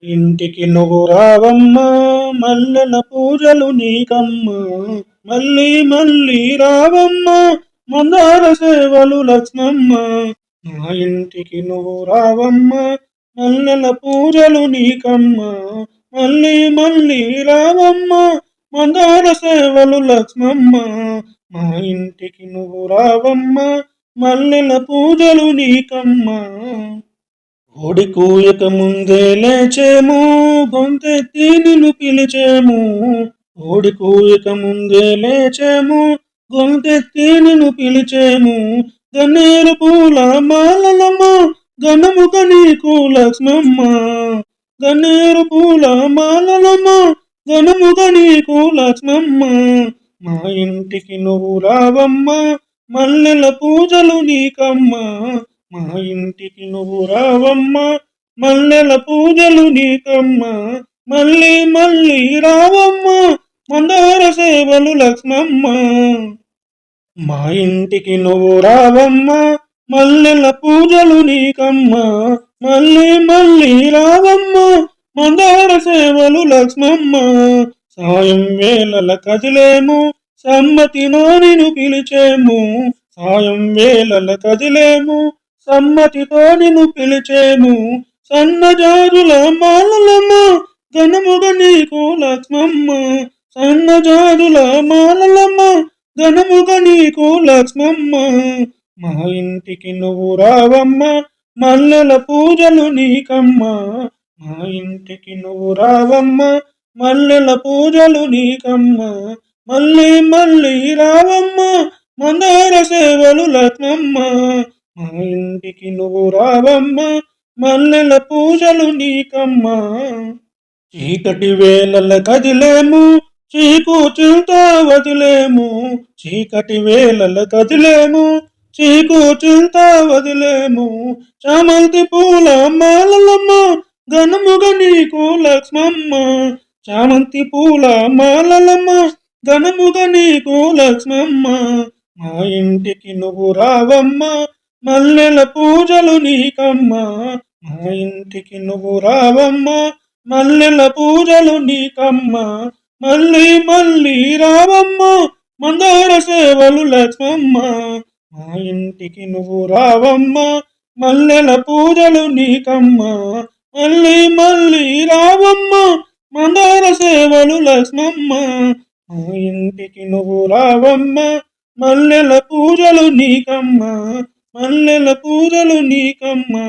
ఇంటికి నువ్వు రావమ్మా, మల్లెల పూజలు నీకమ్మా. మళ్ళీ మళ్ళీ రావమ్మా, మందార సేవలు లక్ష్మమ్మ. మా ఇంటికి నువ్వు రావమ్మా, మల్లెల పూజలు నీకమ్మా. మళ్ళీ మళ్ళీ రావమ్మా, మందార సేవలు లక్ష్మమ్మ. మా ఇంటికి నువ్వు రావమ్మా, మల్లెల పూజలు నీకమ్మా. ఓడి కూయక ముందే లేచేము, గొంతెత్తి నిన్ను పిలిచేము. ఓడి కూయక ముందే లేచేము, గొంతెత్తి నిన్ను పిలిచేము. గన్నేరు పూల మాలలమ్మ, ఘనముగ నీకు లక్ష్మమ్మ. గన్నేరు పూల మాలలమ్మ, ఘనముగ నీకు లక్ష్మమ్మ. మా ఇంటికి నువ్వు రావమ్మా, మల్లెల పూజలు నీకమ్మా. మా ఇంటికి నువ్వు రావమ్మా, మల్లెల పూజలు నీకమ్మా. మళ్ళీ మళ్ళీ రావమ్మా, మందార సేవలు లక్ష్మమ్మ. మా ఇంటికి నువ్వు రావమ్మా, మల్లెల పూజలు నీకమ్మా. మళ్ళీ మళ్ళీ రావమ్మా, మందార సేవలు లక్ష్మమ్మ. సాయం వేళల కదిలేము, సమ్మతితో నిన్ను పిలిచేము. సాయం వేళల కదిలేము, సమ్మతితో నిన్ను పిలిచేము. సన్నజాజుల మాలలమ్మ, ఘనముగ నీకు లక్ష్మమ్మ. సన్నజాజుల మాలలమ్మ, ఘనముగ నీకు లక్ష్మమ్మ. మా ఇంటికి నువ్వు రావమ్మా, మల్లెల పూజలు నీకమ్మా. మా ఇంటికి నువ్వు రావమ్మా, మల్లెల పూజలు నీకమ్మా. మళ్ళీ మళ్ళీ రావమ్మా, మందార సేవలు లక్ష్మమ్మ. మా ఇంటికి నువ్వు రావమ్మా, మల్లెల పూజలు నీకమ్మా. చీకటి వేళల కదిలేము, చీకు చింత వదిలేము. చీకటి వేళల కదిలేము, చీకు చింత వదిలేము. చామంతి పూల మాలలమ్మ, ఘనముగ నీకు లక్ష్మమ్మ. చామంతి పూల మాలలమ్మ, ఘనముగ నీకు లక్ష్మమ్మ. మా ఇంటికి నువ్వు రావమ్మా, మల్లెల పూజలు నీకమ్మా. మా ఇంటికి నువ్వు రావమ్మా, మల్లెల పూజలు నీకమ్మా. మళ్ళీ మళ్ళీ రావమ్మా, మందార సేవలు లక్ష్మమ్మ. మా ఇంటికి నువ్వు రావమ్మా, మల్లెల పూజలు నీకమ్మా. మళ్ళీ మళ్ళీ రావమ్మా, మందార సేవలు లక్ష్మమ్మ. మా ఇంటికి నువ్వు రావమ్మా, మల్లెల పూజలు నీకమ్మా. మల్లెల పూజలు నీకమ్మా.